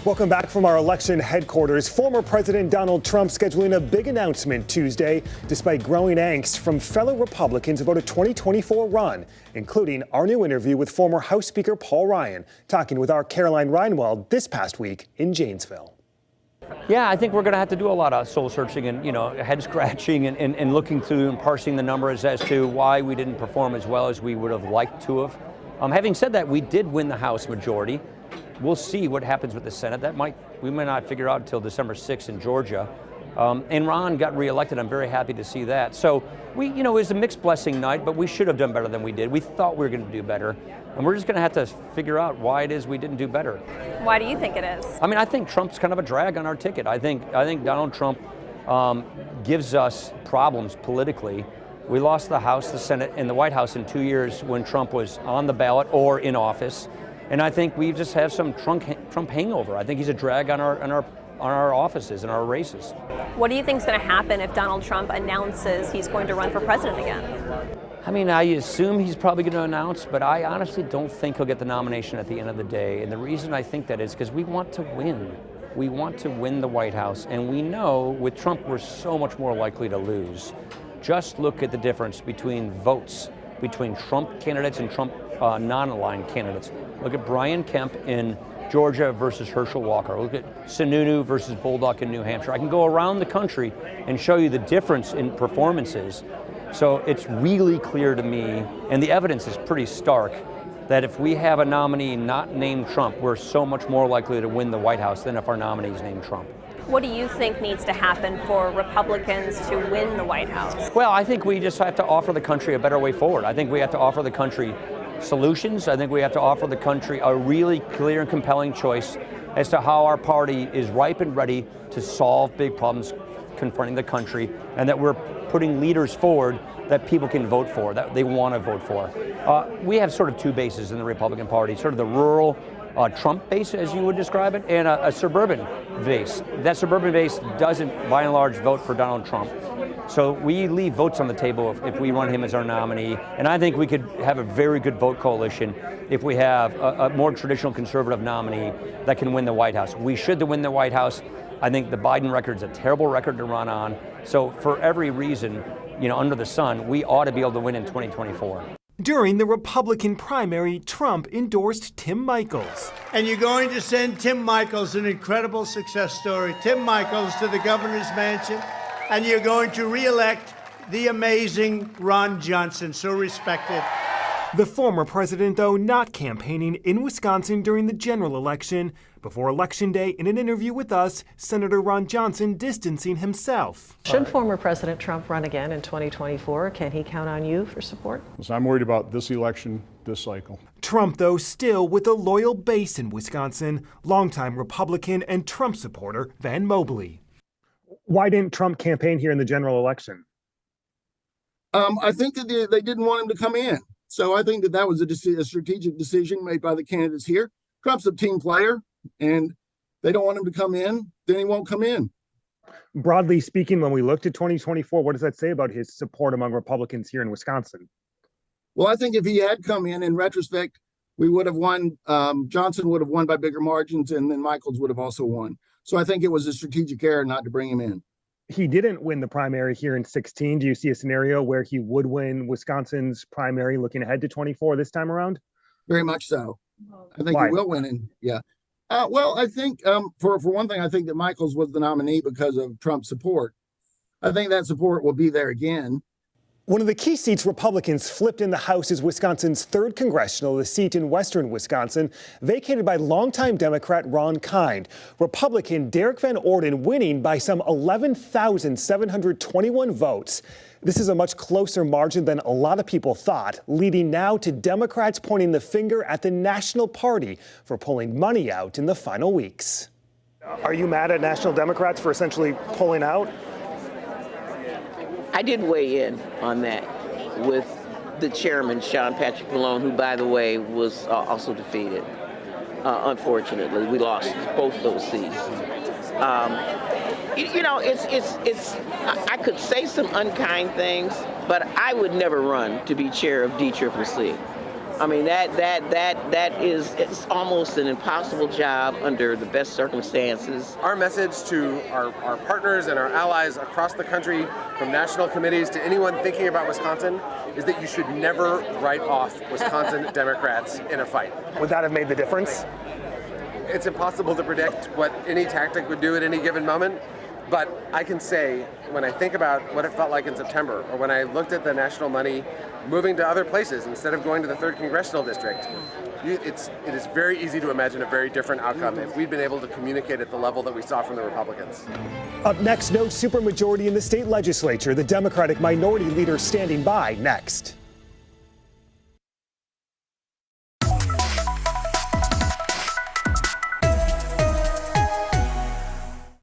Welcome back from our election headquarters. Former President Donald Trump scheduling a big announcement Tuesday, despite growing angst from fellow Republicans about a 2024 run, including our new interview with former House Speaker Paul Ryan, talking with our Caroline Reinwald this past week in Janesville. Yeah, I think we're going to have to do a lot of soul searching and, head scratching and looking through and parsing the numbers as to why we didn't perform as well as we would have liked to have. Having said that, we did win the House majority. We'll see what happens with the Senate. We may not figure out until December 6th in Georgia. And Ron got reelected. I'm very happy to see that. So it was a mixed blessing night, but we should have done better than we did. We thought we were going to do better. And we're just going to have to figure out why it is we didn't do better. Why do you think it is? I think Trump's kind of a drag on our ticket. I think Donald Trump gives us problems politically. We lost the House, the Senate, and the White House in 2 years when Trump was on the ballot or in office. And I think we just have some Trump hangover. I think he's a drag on our offices and our races. What do you think is going to happen if Donald Trump announces he's going to run for president again? I assume he's probably going to announce, but I honestly don't think he'll get the nomination at the end of the day. And the reason I think that is because we want to win. We want to win the White House. And we know with Trump, we're so much more likely to lose. Just look at the difference between votes between Trump candidates and Trump non-aligned candidates. Look at Brian Kemp in Georgia versus Herschel Walker. Look at Sununu versus Bolduc in New Hampshire. I can go around the country and show you the difference in performances. So it's really clear to me, and the evidence is pretty stark, that if we have a nominee not named Trump, we're so much more likely to win the White House than if our nominee is named Trump. What do you think needs to happen for Republicans to win the White House? Well, I think we just have to offer the country a better way forward. I think we have to offer the country solutions. I think we have to offer the country a really clear and compelling choice as to how our party is ripe and ready to solve big problems confronting the country, and that we're putting leaders forward that people can vote for, that they want to vote for. We have sort of two bases in the Republican Party, sort of the rural Trump base, as you would describe it, and a suburban base. That suburban base doesn't, by and large, vote for Donald Trump. So we leave votes on the table if we run him as our nominee. And I think we could have a very good vote coalition if we have a more traditional conservative nominee that can win the White House. We should win the White House. I think the Biden record is a terrible record to run on. So for every reason, under the sun, we ought to be able to win in 2024. During the Republican primary, Trump endorsed Tim Michels. And you're going to send Tim Michels, an incredible success story, Tim Michels to the governor's mansion, and you're going to re-elect the amazing Ron Johnson, so respected. The former president, though, not campaigning in Wisconsin during the general election. Before Election Day, in an interview with us, Senator Ron Johnson distancing himself. Should former President Trump run again in 2024? Can he count on you for support? So I'm worried about this election, this cycle. Trump, though, still with a loyal base in Wisconsin, longtime Republican and Trump supporter Van Mobley. Why didn't Trump campaign here in the general election? I think that they didn't want him to come in. So I think that was a strategic decision made by the candidates here. Trump's a team player, and they don't want him to come in, then he won't come in. Broadly speaking, when we looked at 2024, what does that say about his support among Republicans here in Wisconsin? Well, I think if he had come in retrospect, we would have won. Johnson would have won by bigger margins, and then Michels would have also won. So I think it was a strategic error not to bring him in. He didn't win the primary here in 2016. Do you see a scenario where he would win Wisconsin's primary looking ahead to 24 this time around? Very much so. I think Why? he will win. Well, I think for one thing, I think that Michels was the nominee because of Trump's support. I think that support will be there again. One of the key seats Republicans flipped in the House is Wisconsin's 3rd congressional, the seat in western Wisconsin, vacated by longtime Democrat Ron Kind. Republican Derek Van Orden winning by some 11,721 votes. This is a much closer margin than a lot of people thought, leading now to Democrats pointing the finger at the national party for pulling money out in the final weeks. Are you mad at national Democrats for essentially pulling out? I did weigh in on that with the chairman, Sean Patrick Malone, who, by the way, was also defeated. Unfortunately, we lost both those seats. I could say some unkind things, but I would never run to be chair of DCCC. I mean, that is, it's almost an impossible job under the best circumstances. Our message to our partners and our allies across the country, from national committees to anyone thinking about Wisconsin, is that you should never write off Wisconsin Democrats in a fight. Would that have made the difference? It's impossible to predict what any tactic would do at any given moment, but I can say, when I think about what it felt like in September, or when I looked at the national money moving to other places instead of going to the 3rd Congressional District, it is very easy to imagine a very different outcome if we'd been able to communicate at the level that we saw from the Republicans. Up next, no supermajority in the state legislature. The Democratic minority leader standing by next.